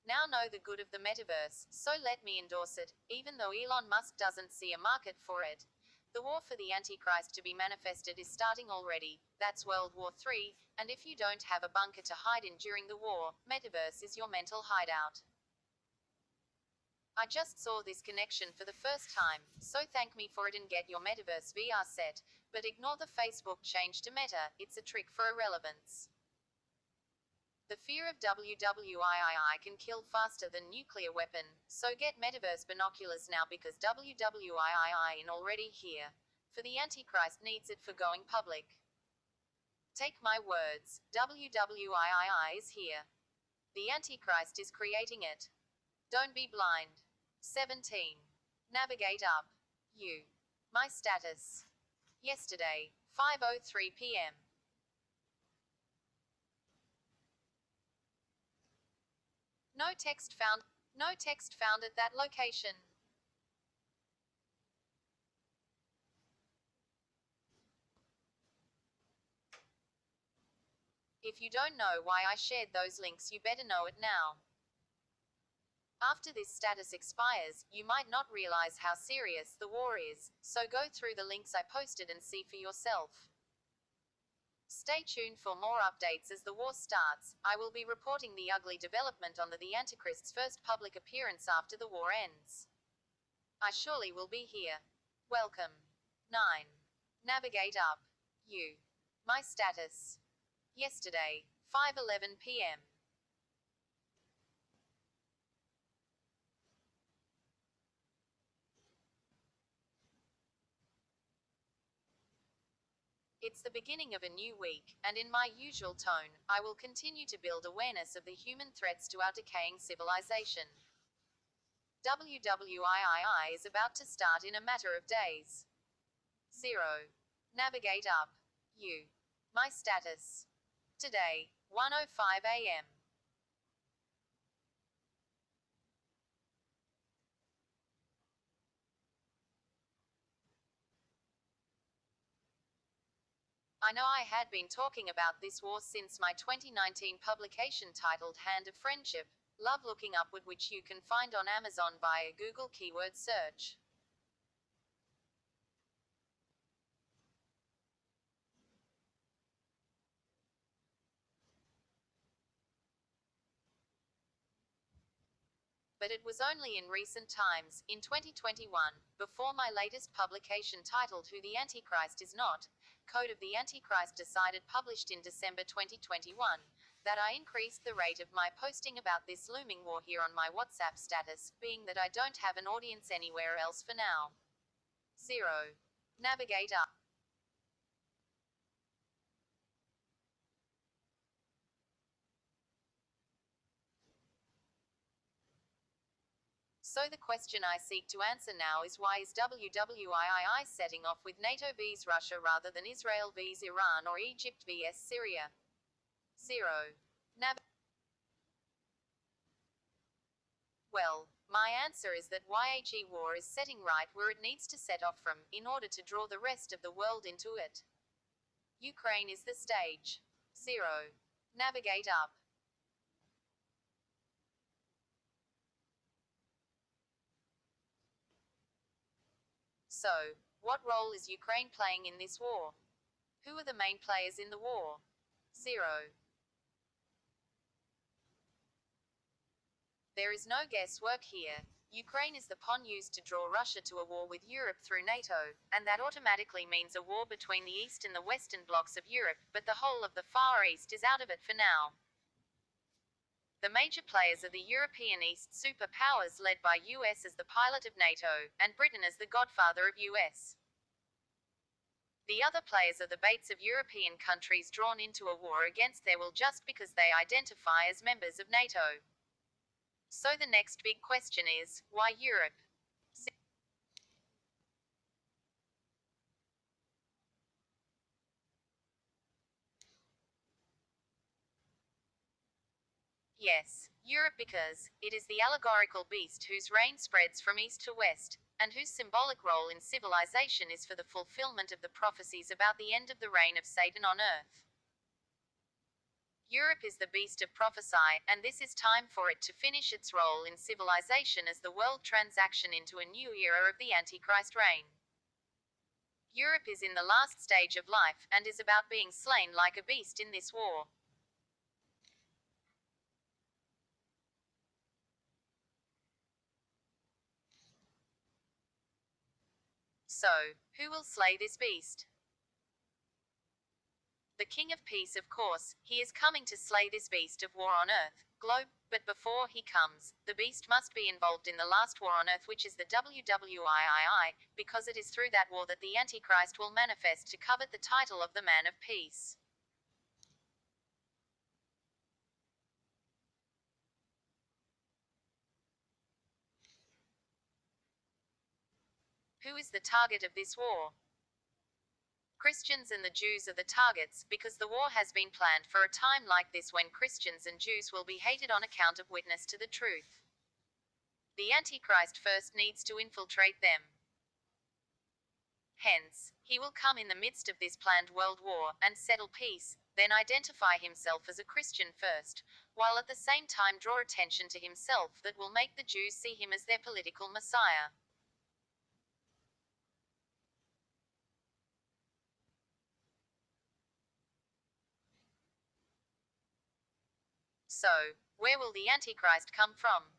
now know the good of the metaverse, so let me endorse it, even though Elon Musk doesn't see a market for it. The war for the Antichrist to be manifested is starting already. That's World War III, and if you don't have a bunker to hide in during the war, Metaverse is your mental hideout. I just saw this connection for the first time, so thank me for it and get your Metaverse VR set, but ignore the Facebook change to Meta, it's a trick for irrelevance. The fear of WWII can kill faster than nuclear weapon, so get Metaverse binoculars now because WWII is already here. For the Antichrist needs it for going public. Take my words, WWII is here. The Antichrist is creating it. Don't be blind. 17. Navigate up. You. My status. Yesterday, 5:03 p.m. No text found. No text found at that location. If you don't know why I shared those links, you better know it now. After this status expires, you might not realize how serious the war is, so go through the links I posted and see for yourself. Stay tuned for more updates as the war starts. I will be reporting the ugly development on the Antichrist's first public appearance after the war ends. I surely will be here. Welcome. 9. Navigate up. You. My status. Yesterday, 5:11 p.m. It's the beginning of a new week, and in my usual tone, I will continue to build awareness of the human threats to our decaying civilization. WWII is about to start in a matter of days. 0. Navigate up. You. My status. Today, 1:05 a.m. I know I had been talking about this war since my 2019 publication titled Hand of Friendship, Love Looking Upward, which you can find on Amazon via Google keyword search. But it was only in recent times, in 2021, before my latest publication titled Who the Antichrist Is Not, Code of the Antichrist decided, published in December 2021, that I increased the rate of my posting about this looming war here on my WhatsApp status, being that I don't have an audience anywhere else for now. 0. Navigate up. So the question I seek to answer now is, why is WWII setting off with NATO vs Russia rather than Israel vs Iran or Egypt vs Syria? 0. Well, my answer is that YHE war is setting right where it needs to set off from, in order to draw the rest of the world into it. Ukraine is the stage. 0. Navigate up. So, what role is Ukraine playing in this war? Who are the main players in the war? 0. There is no guesswork here. Ukraine is the pawn used to draw Russia to a war with Europe through NATO, and that automatically means a war between the East and the Western blocs of Europe, but the whole of the Far East is out of it for now. The major players are the European East superpowers led by US as the pilot of NATO, and Britain as the godfather of US. The other players are the baits of European countries drawn into a war against their will just because they identify as members of NATO. So the next big question is, why Europe? Yes, Europe, because it is the allegorical beast whose reign spreads from east to west, and whose symbolic role in civilization is for the fulfillment of the prophecies about the end of the reign of Satan on earth. Europe is the beast of prophecy, and this is time for it to finish its role in civilization as the world transaction into a new era of the Antichrist reign. Europe is in the last stage of life, and is about being slain like a beast in this war. So, who will slay this beast? The King of Peace, of course. He is coming to slay this beast of war on earth, globe, but before he comes, the beast must be involved in the last war on earth, which is the WWIII, because it is through that war that the Antichrist will manifest to covet the title of the Man of Peace. Who is the target of this war? Christians and the Jews are the targets, because the war has been planned for a time like this when Christians and Jews will be hated on account of witness to the truth. The Antichrist first needs to infiltrate them. Hence, he will come in the midst of this planned world war, and settle peace, then identify himself as a Christian first, while at the same time draw attention to himself that will make the Jews see him as their political Messiah. So, where will the Antichrist come from?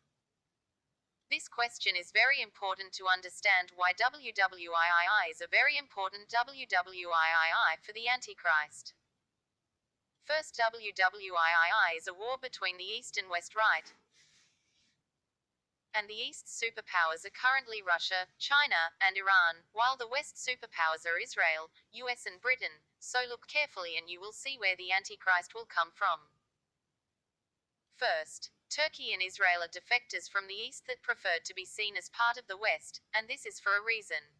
This question is very important to understand why WWIII is a very important WWIII for the Antichrist. First, WWIII is a war between the East and West, right? And the East's superpowers are currently Russia, China, and Iran, while the West's superpowers are Israel, US and Britain. So look carefully and you will see where the Antichrist will come from. First, Turkey and Israel are defectors from the East that preferred to be seen as part of the West, and this is for a reason.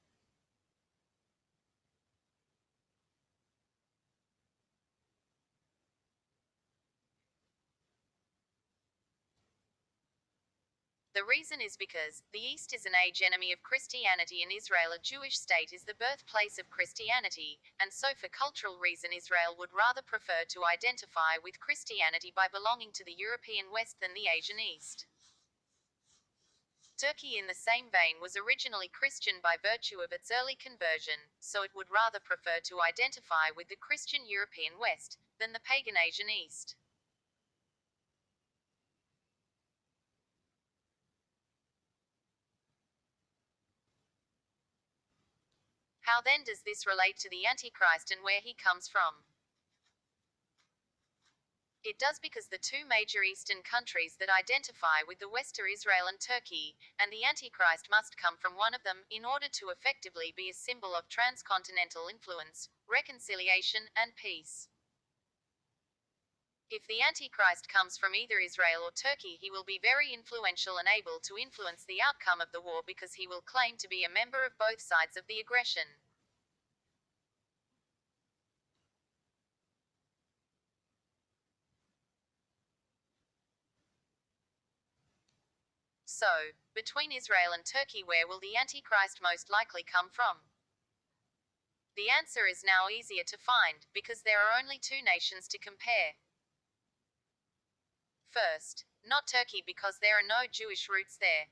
The reason is because the East is an age enemy of Christianity and Israel, a Jewish state, is the birthplace of Christianity, and so for cultural reason Israel would rather prefer to identify with Christianity by belonging to the European West than the Asian East. Turkey in the same vein was originally Christian by virtue of its early conversion, so it would rather prefer to identify with the Christian European West than the pagan Asian East. How then does this relate to the Antichrist and where he comes from? It does because the two major Eastern countries that identify with the West are Israel and Turkey, and the Antichrist must come from one of them, in order to effectively be a symbol of transcontinental influence, reconciliation, and peace. If the Antichrist comes from either Israel or Turkey, he will be very influential and able to influence the outcome of the war because he will claim to be a member of both sides of the aggression. So, between Israel and Turkey, where will the Antichrist most likely come from? The answer is now easier to find, because there are only two nations to compare. First, not Turkey, because there are no Jewish roots there.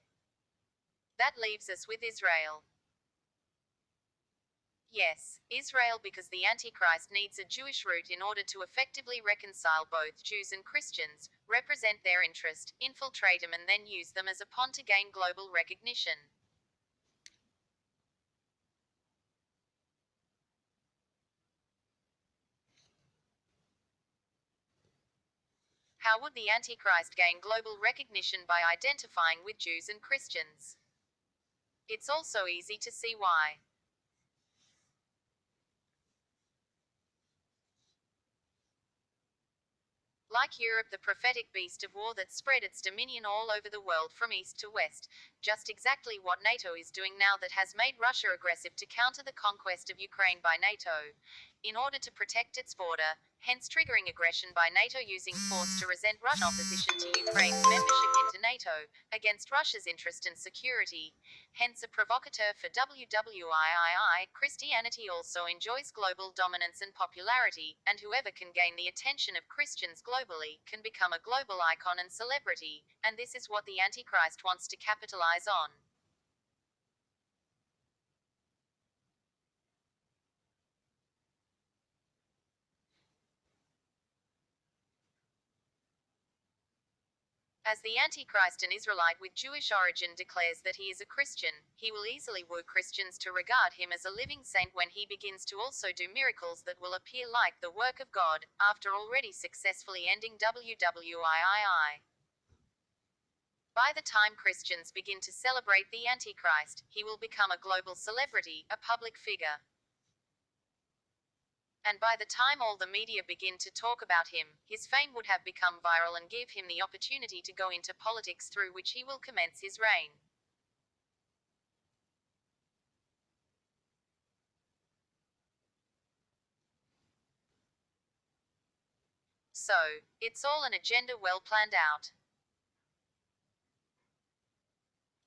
That leaves us with Israel. Yes, Israel, because the Antichrist needs a Jewish root in order to effectively reconcile both Jews and Christians, represent their interest, infiltrate them, and then use them as a pawn to gain global recognition. How would the Antichrist gain global recognition? By identifying with Jews and Christians. It's also easy to see why. Like Europe, the prophetic beast of war that spread its dominion all over the world from east to west, just exactly what NATO is doing now, that has made Russia aggressive to counter the conquest of Ukraine by NATO. in order to protect its border, hence triggering aggression by NATO using force to resent Russian opposition to Ukraine's membership into NATO, against Russia's interest and security. Hence a provocateur for WWII. Christianity also enjoys global dominance and popularity, and whoever can gain the attention of Christians globally can become a global icon and celebrity, and this is what the Antichrist wants to capitalize on. As the Antichrist, an Israelite with Jewish origin, declares that he is a Christian, he will easily woo Christians to regard him as a living saint when he begins to also do miracles that will appear like the work of God, after already successfully ending WWII. By the time Christians begin to celebrate the Antichrist, he will become a global celebrity, a public figure. And by the time all the media begin to talk about him, his fame would have become viral and give him the opportunity to go into politics, through which he will commence his reign. So, it's all an agenda well planned out.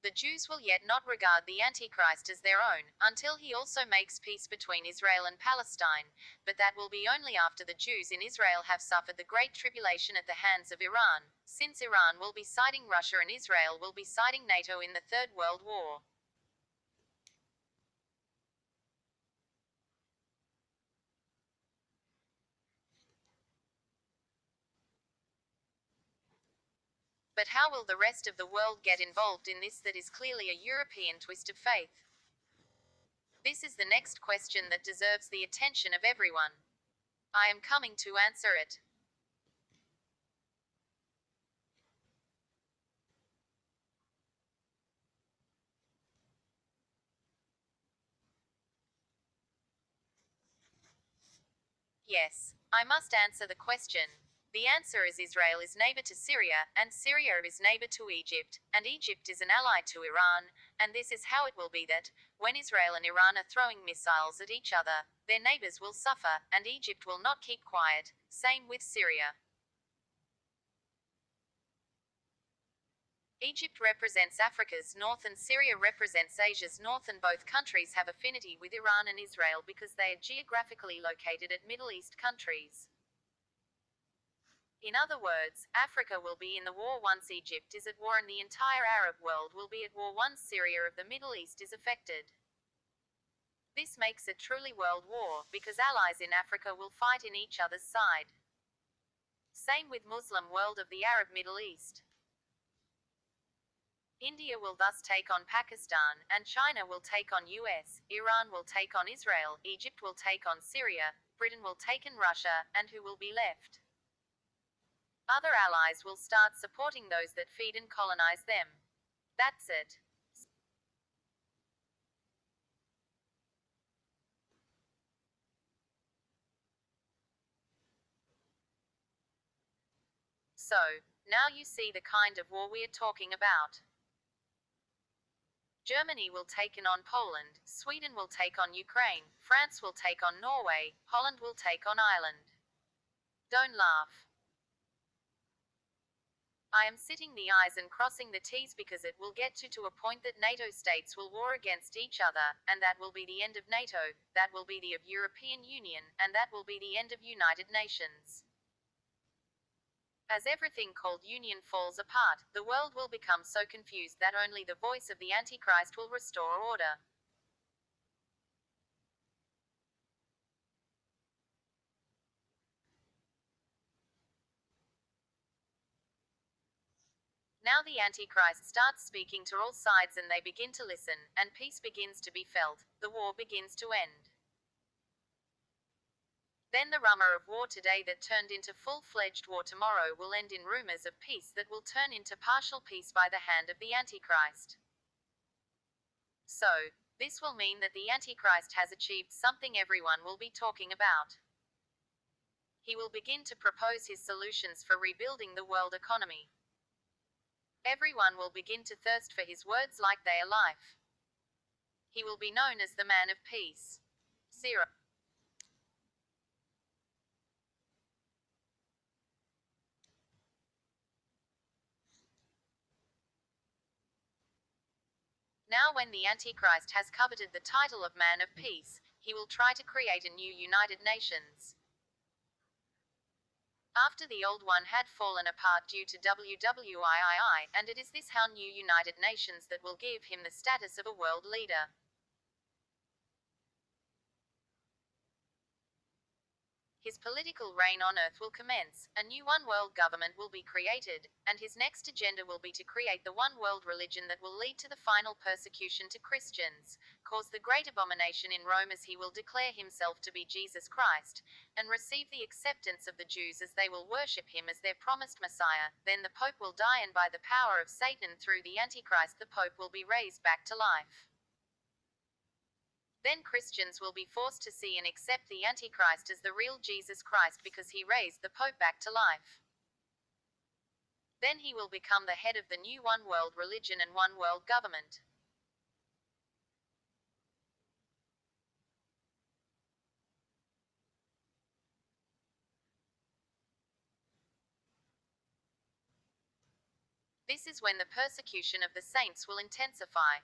The Jews will yet not regard the Antichrist as their own, until he also makes peace between Israel and Palestine, but that will be only after the Jews in Israel have suffered the great tribulation at the hands of Iran, since Iran will be siding Russia and Israel will be siding NATO in the Third World War. But how will the rest of the world get involved in this that is clearly a European twist of faith? This is the next question that deserves the attention of everyone. I am coming to answer it. Yes, I must answer the question. The answer is Israel is neighbor to Syria, and Syria is neighbor to Egypt, and Egypt is an ally to Iran, and this is how it will be that, when Israel and Iran are throwing missiles at each other, their neighbors will suffer, and Egypt will not keep quiet, same with Syria. Egypt represents Africa's north and Syria represents Asia's north, and both countries have affinity with Iran and Israel because they are geographically located at Middle East countries. In other words, Africa will be in the war once Egypt is at war, and the entire Arab world will be at war once Syria of the Middle East is affected. This makes it truly world war, because allies in Africa will fight in each other's side. Same with Muslim world of the Arab Middle East. India will thus take on Pakistan, and China will take on US, Iran will take on Israel, Egypt will take on Syria, Britain will take on Russia, and who will be left? Other allies will start supporting those that feed and colonize them. That's it. So, now you see the kind of war we are talking about. Germany will take on Poland, Sweden will take on Ukraine, France will take on Norway, Holland will take on Ireland. Don't laugh. I am sitting the I's and crossing the T's because it will get to a point that NATO states will war against each other, and that will be the end of NATO, that will be the of European Union, and that will be the end of United Nations. As everything called union falls apart, the world will become so confused that only the voice of the Antichrist will restore order. Now the Antichrist starts speaking to all sides and they begin to listen, and peace begins to be felt, the war begins to end. Then the rumor of war today that turned into full-fledged war tomorrow will end in rumors of peace that will turn into partial peace by the hand of the Antichrist. So, this will mean that the Antichrist has achieved something everyone will be talking about. He will begin to propose his solutions for rebuilding the world economy. Everyone will begin to thirst for his words like they are life. He will be known as the man of peace. 0. Now when the Antichrist has coveted the title of Man of Peace, he will try to create a new United Nations. After the old one had fallen apart due to WWII, and it is this how new United Nations that will give him the status of a world leader. His political reign on earth will commence, a new one-world government will be created, and his next agenda will be to create the one-world religion that will lead to the final persecution to Christians, cause the great abomination in Rome as he will declare himself to be Jesus Christ, and receive the acceptance of the Jews as they will worship him as their promised Messiah. Then the Pope will die, and by the power of Satan through the Antichrist the Pope will be raised back to life. Then Christians will be forced to see and accept the Antichrist as the real Jesus Christ because he raised the Pope back to life. Then he will become the head of the new one world religion and one world government. This is when the persecution of the saints will intensify,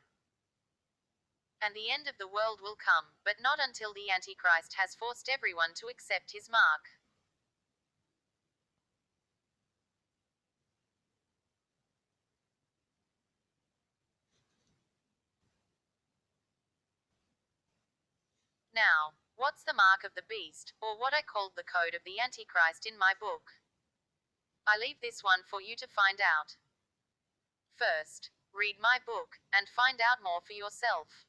and the end of the world will come, but not until the Antichrist has forced everyone to accept his mark. Now, what's the mark of the beast, or what I called the code of the Antichrist in my book? I leave this one for you to find out. First, read my book, and find out more for yourself.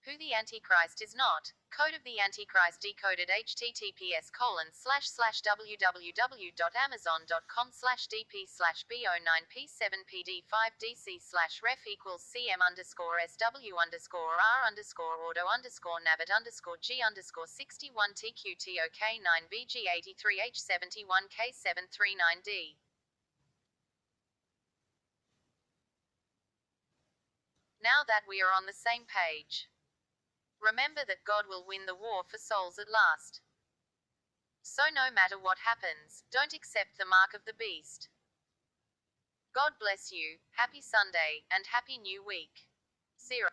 Who the Antichrist is not. Code of the Antichrist decoded https://www.amazon.com/dp/bo9p7pd5dc/ref equals cm_auto_navit_g_61tqtok9bg83h71k739d. Now that we are on the same page, remember that God will win the war for souls at last. So no matter what happens, don't accept the mark of the beast. God bless you, happy Sunday, and happy new week. 0.